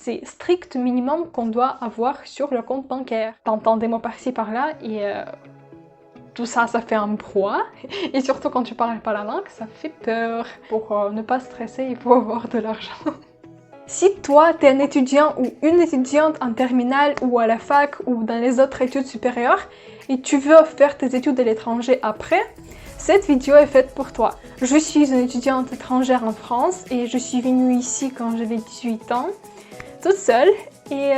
C'est strict minimum qu'on doit avoir sur le compte bancaire. T'entends des mots par-ci par-là et tout ça, ça fait un brouhaha. Et surtout quand tu parles pas la langue, ça fait peur. Pour ne pas stresser, il faut avoir de l'argent. Si toi, tu es un étudiant ou une étudiante en terminale ou à la fac ou dans les autres études supérieures et tu veux faire tes études à l'étranger après, cette vidéo est faite pour toi. Je suis une étudiante étrangère en France et je suis venue ici quand j'avais 18 ans, toute seule. Et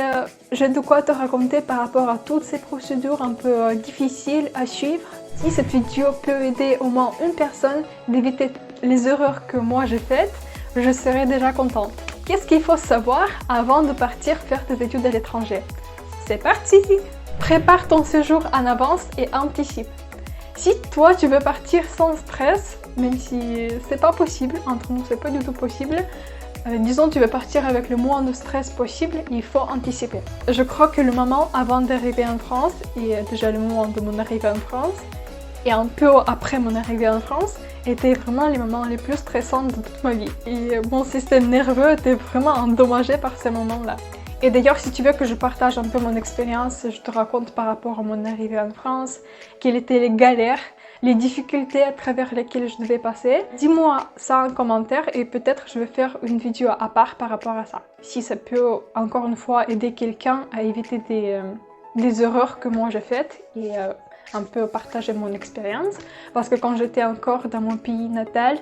j'ai de quoi te raconter par rapport à toutes ces procédures un peu difficiles à suivre. Si cette vidéo peut aider au moins une personne d'éviter les erreurs que moi j'ai faites, je serai déjà contente. Qu'est-ce qu'il faut savoir avant de partir faire tes études à l'étranger? C'est parti! Prépare ton séjour en avance et anticipe. Si toi tu veux partir sans stress, même si c'est pas possible, entre nous c'est pas du tout possible, disons tu veux partir avec le moins de stress possible, il faut anticiper. Je crois que le moment avant d'arriver en France, et déjà le moment de mon arrivée en France, et un peu après mon arrivée en France, étaient vraiment les moments les plus stressants de toute ma vie. Et mon système nerveux était vraiment endommagé par ces moments-là. Et d'ailleurs, si tu veux que je partage un peu mon expérience, je te raconte par rapport à mon arrivée en France, quelles étaient les galères, les difficultés à travers lesquelles je devais passer. Dis-moi ça en commentaire et peut-être je vais faire une vidéo à part par rapport à ça. Si ça peut, encore une fois, aider quelqu'un à éviter des erreurs que moi j'ai faites et un peu partager mon expérience. Parce que quand j'étais encore dans mon pays natal,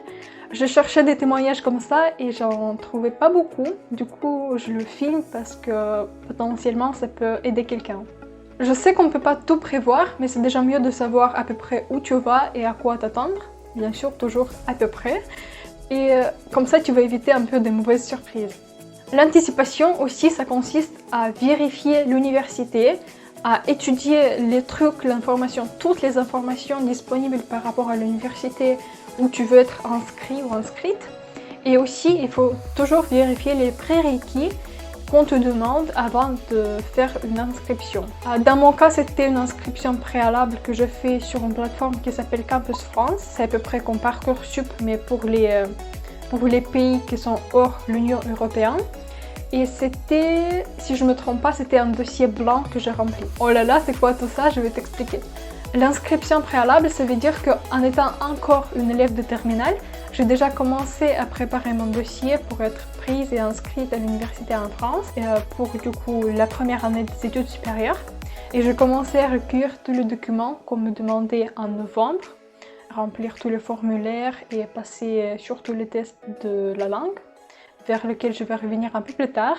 je cherchais des témoignages comme ça et j'en trouvais pas beaucoup. Du coup, je le filme parce que potentiellement ça peut aider quelqu'un. Je sais qu'on ne peut pas tout prévoir, mais c'est déjà mieux de savoir à peu près où tu vas et à quoi t'attendre. Bien sûr, toujours à peu près. Et comme ça, tu vas éviter un peu de mauvaises surprises. L'anticipation aussi, ça consiste à vérifier l'université, à étudier les trucs, l'information, toutes les informations disponibles par rapport à l'université où tu veux être inscrit ou inscrite. Et aussi, il faut toujours vérifier les prérequis qu'on te demande avant de faire une inscription. Dans mon cas, c'était une inscription préalable que je fais sur une plateforme qui s'appelle Campus France. C'est à peu près comme Parcoursup, mais pour les pays qui sont hors l'Union européenne. Et c'était, si je me trompe pas, c'était un dossier blanc que j'ai rempli. Oh là là, c'est quoi tout ça? Je vais t'expliquer. L'inscription préalable, ça veut dire qu'en étant encore une élève de terminale, j'ai déjà commencé à préparer mon dossier pour être prise et inscrite à l'université en France pour du coup la première année des études supérieures. Et j'ai commencé à recueillir tous les documents qu'on me demandait en novembre, remplir tous les formulaires et passer surtout les tests de la langue, vers lequel je vais revenir un peu plus tard.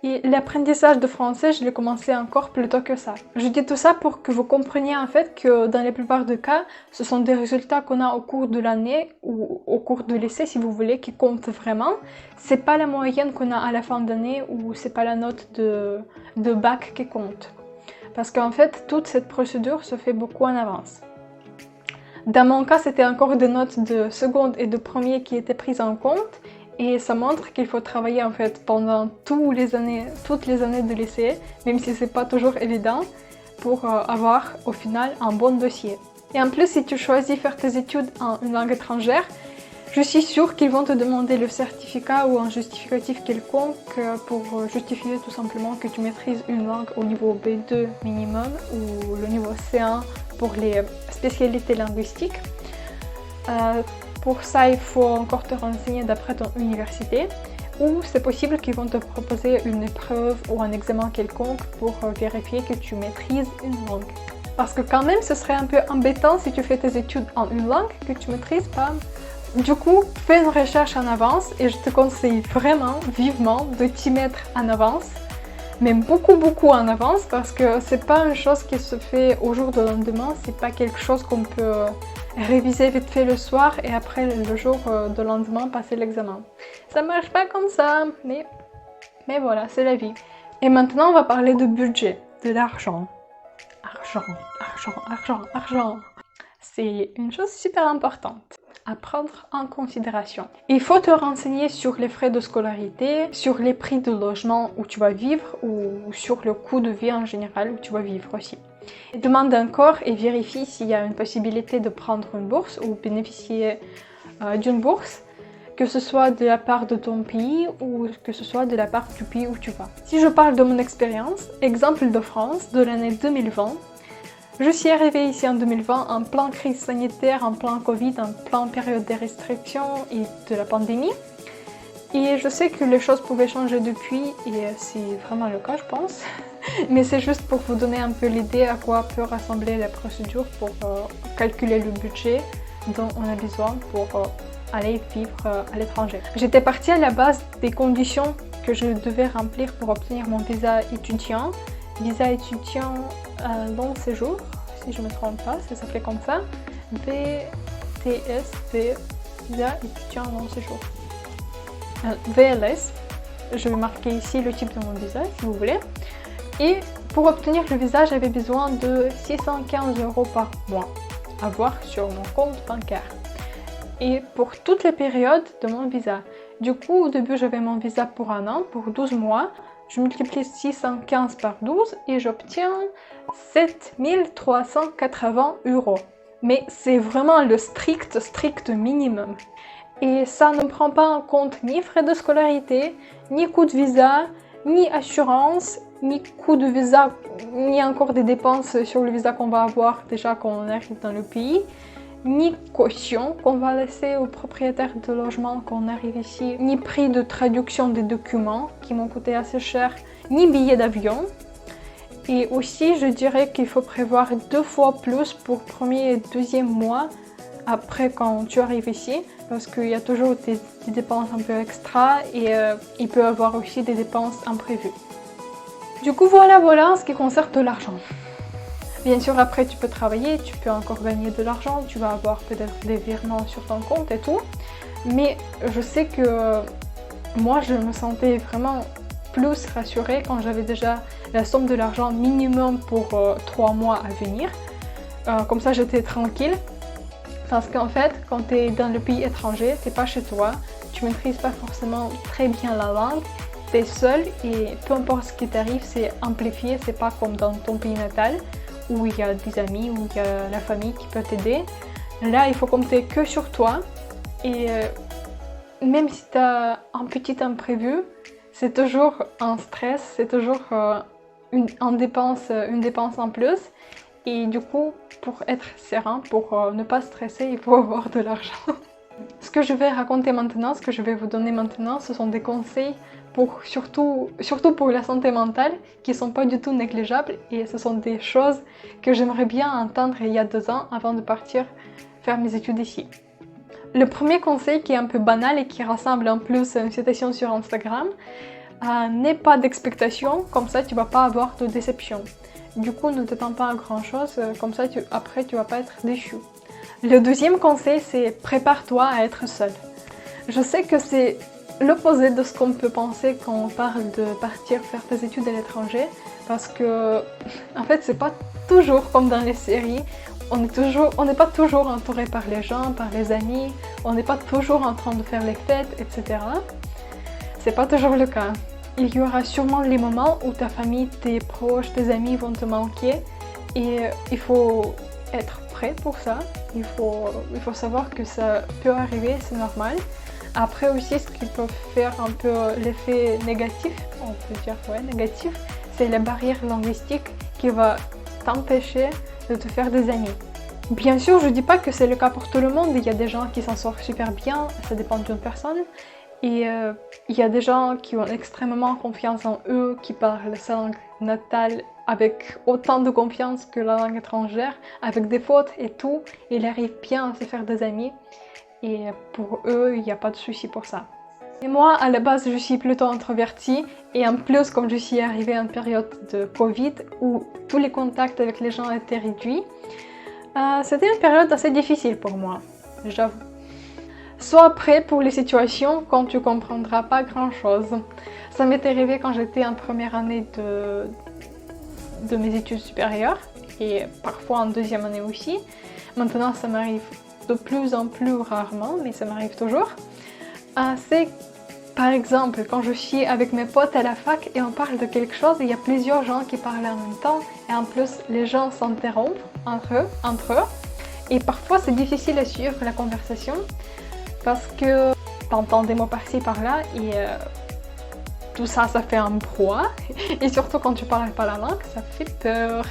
Et l'apprentissage de français, je l'ai commencé encore plus tôt que ça. Je dis tout ça pour que vous compreniez en fait que dans la plupart des cas, ce sont des résultats qu'on a au cours de l'année ou au cours de l'essai si vous voulez, qui comptent vraiment. C'est pas la moyenne qu'on a à la fin d'année ou c'est pas la note de bac qui compte. Parce qu'en fait, toute cette procédure se fait beaucoup en avance. Dans mon cas, c'était encore des notes de seconde et de premier qui étaient prises en compte. Et ça montre qu'il faut travailler en fait pendant toutes les années de lycée, même si c'est pas toujours évident, pour avoir au final un bon dossier. Et en plus, si tu choisis faire tes études en une langue étrangère, je suis sûre qu'ils vont te demander le certificat ou un justificatif quelconque pour justifier tout simplement que tu maîtrises une langue au niveau B2 minimum ou le niveau C1 pour les spécialités linguistiques. Pour ça, il faut encore te renseigner d'après ton université ou c'est possible qu'ils vont te proposer une épreuve ou un examen quelconque pour vérifier que tu maîtrises une langue. Parce que quand même, ce serait un peu embêtant si tu fais tes études en une langue que tu maîtrises pas. Du coup, fais une recherche en avance et je te conseille vraiment, vivement, de t'y mettre en avance. Même beaucoup en avance parce que c'est pas une chose qui se fait au jour de lendemain, c'est pas quelque chose qu'on peut réviser vite fait le soir et après le jour de lendemain passer l'examen. Ça marche pas comme ça, mais voilà, c'est la vie. Et maintenant on va parler de budget, de l'argent. Argent. C'est une chose super importante à prendre en considération. Il faut te renseigner sur les frais de scolarité, sur les prix de logement où tu vas vivre ou sur le coût de vie en général où tu vas vivre aussi. Et demande encore et vérifie s'il y a une possibilité de prendre une bourse ou bénéficier d'une bourse. que ce soit de la part de ton pays ou que ce soit de la part du pays où tu vas. Si je parle de mon expérience, exemple de France de l'année 2020, je suis arrivée ici en 2020 en plein crise sanitaire, en plein Covid, en plein période des restrictions et de la pandémie. Et je sais que les choses pouvaient changer depuis, et c'est vraiment le cas, je pense. Mais c'est juste pour vous donner un peu l'idée à quoi peut rassembler la procédure pour calculer le budget dont on a besoin pour aller vivre à l'étranger. J'étais partie à la base des conditions que je devais remplir pour obtenir mon visa étudiant. Visa étudiant long séjour, si je ne me trompe pas, ça s'appelait comme ça. VTSV, visa étudiant long séjour. VLS, je vais marquer ici le type de mon visa si vous voulez. Et pour obtenir le visa, j'avais besoin de 615 € par mois à voir sur mon compte bancaire. Et pour toutes les périodes de mon visa. Du coup, au début, j'avais mon visa pour un an, pour 12 mois. Je multiplie 615 par 12 et j'obtiens 7380 €. Mais c'est vraiment le strict minimum. Et ça ne prend pas en compte ni frais de scolarité, ni coût de visa, ni assurance, ni coût de visa, ni encore des dépenses sur le visa qu'on va avoir déjà quand on arrive dans le pays, ni caution qu'on va laisser au propriétaire de logement quand on arrive ici, ni prix de traduction des documents qui m'ont coûté assez cher, ni billet d'avion. Et aussi, je dirais qu'il faut prévoir 2 fois plus pour le premier et deuxième mois après quand tu arrives ici, parce qu'il y a toujours des dépenses un peu extra et il peut y avoir aussi des dépenses imprévues. Du coup, voilà en ce qui concerne de l'argent. Bien sûr, après tu peux travailler, tu peux encore gagner de l'argent, tu vas avoir peut-être des virements sur ton compte et tout. Mais je sais que moi, je me sentais vraiment plus rassurée quand j'avais déjà la somme de l'argent minimum pour 3 mois à venir. Comme ça, j'étais tranquille. Parce qu'en fait, quand tu es dans le pays étranger, tu n'es pas chez toi, tu ne maîtrises pas forcément très bien la langue, tu es seul et peu importe ce qui t'arrive, c'est amplifié, c'est pas comme dans ton pays natal où il y a des amis, où il y a la famille qui peut t'aider. Là, il faut compter que sur toi et même si tu as un petit imprévu, c'est toujours un stress, c'est toujours une dépense en plus. Et du coup, pour être serein, pour ne pas stresser, il faut avoir de l'argent. Ce que je vais raconter maintenant, ce que je vais vous donner maintenant, ce sont des conseils pour surtout pour la santé mentale qui ne sont pas du tout négligeables et ce sont des choses que j'aimerais bien entendre il y a 2 ans avant de partir faire mes études ici. Le premier conseil qui est un peu banal et qui ressemble en plus à une citation sur Instagram, n'aie pas d'expectation, comme ça tu ne vas pas avoir de déception. Du coup, ne t'attends pas à grand chose, comme ça après tu vas pas être déçu. Le deuxième conseil, c'est prépare-toi à être seul. Je sais que c'est l'opposé de ce qu'on peut penser quand on parle de partir faire tes études à l'étranger, parce que en fait c'est pas toujours comme dans les séries. On n'est pas toujours entouré par les gens, par les amis, on n'est pas toujours en train de faire les fêtes, etc. C'est pas toujours le cas. Il y aura sûrement les moments où ta famille, tes proches, tes amis vont te manquer et il faut être prêt pour ça. Il faut savoir que ça peut arriver, c'est normal. Après aussi, ce qui peut faire un peu l'effet négatif, on peut dire négatif, c'est la barrière linguistique qui va t'empêcher de te faire des amis. Bien sûr, je ne dis pas que c'est le cas pour tout le monde, il y a des gens qui s'en sortent super bien, ça dépend d'une personne. Et il y a des gens qui ont extrêmement confiance en eux, qui parlent sa langue natale avec autant de confiance que la langue étrangère, avec des fautes et tout. Ils arrivent bien à se faire des amis et pour eux, il n'y a pas de souci pour ça. Et moi, à la base, je suis plutôt introvertie et en plus, comme je suis arrivée en période de Covid où tous les contacts avec les gens étaient réduits, c'était une période assez difficile pour moi, j'avoue. Sois prêt pour les situations quand tu comprendras pas grand chose. Ça m'est arrivé quand j'étais en première année de mes études supérieures et parfois en deuxième année aussi. Maintenant ça m'arrive de plus en plus rarement, mais ça m'arrive toujours. C'est par exemple quand je suis avec mes potes à la fac et on parle de quelque chose et il y a plusieurs gens qui parlent en même temps et en plus les gens s'interrompent entre eux et parfois c'est difficile à suivre la conversation. Parce que t'entends des mots par-ci par-là et tout ça, ça fait un brouhaha. Et surtout quand tu parles pas la langue, ça fait peur.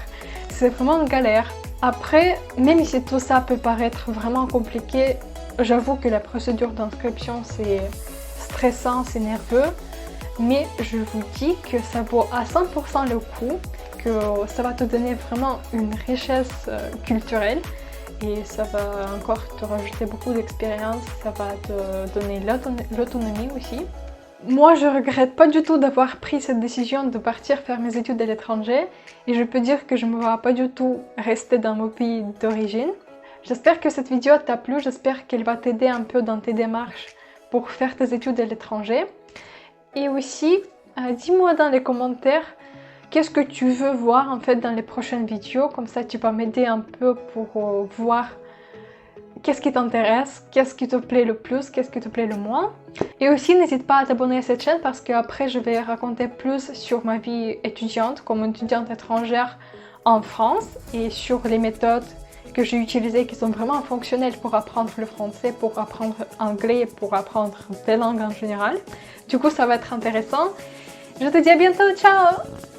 C'est vraiment une galère. Après, même si tout ça peut paraître vraiment compliqué, j'avoue que la procédure d'inscription c'est stressant, c'est nerveux. Mais je vous dis que ça vaut à 100% le coup, que ça va te donner vraiment une richesse culturelle et ça va encore te rajouter beaucoup d'expérience, ça va te donner l'autonomie aussi. Moi, je regrette pas du tout d'avoir pris cette décision de partir faire mes études à l'étranger et je peux dire que je ne me vois pas du tout rester dans mon pays d'origine. J'espère que cette vidéo t'a plu, j'espère qu'elle va t'aider un peu dans tes démarches pour faire tes études à l'étranger. Et aussi, dis-moi dans les commentaires qu'est-ce que tu veux voir en fait dans les prochaines vidéos, comme ça tu vas m'aider un peu pour voir qu'est-ce qui t'intéresse, qu'est-ce qui te plaît le plus, qu'est-ce qui te plaît le moins. Et aussi n'hésite pas à t'abonner à cette chaîne parce qu'après je vais raconter plus sur ma vie étudiante, comme étudiante étrangère en France et sur les méthodes que j'ai utilisées qui sont vraiment fonctionnelles pour apprendre le français, pour apprendre l'anglais, pour apprendre des langues en général. Du coup ça va être intéressant. Je te dis à bientôt, ciao!